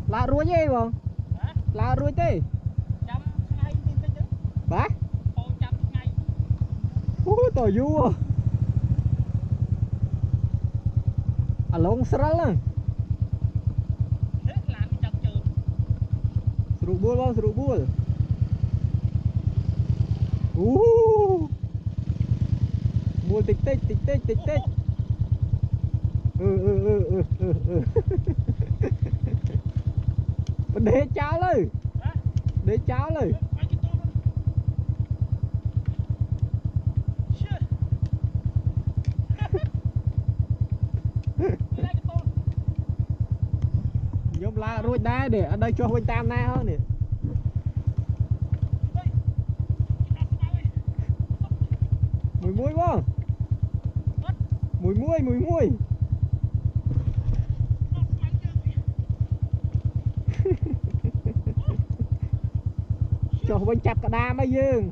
là ruồi gì không là ruồi tê bả tỏi du à lông sral á seru bul bang seru bul bul tik tik tik tik tik tik để cháu lên để cháu lên nhóm la ruồi đá để ở đây cho bên tam na hơn nè mùi muối quá mùi muối cho bên chặt cả đa mấy dương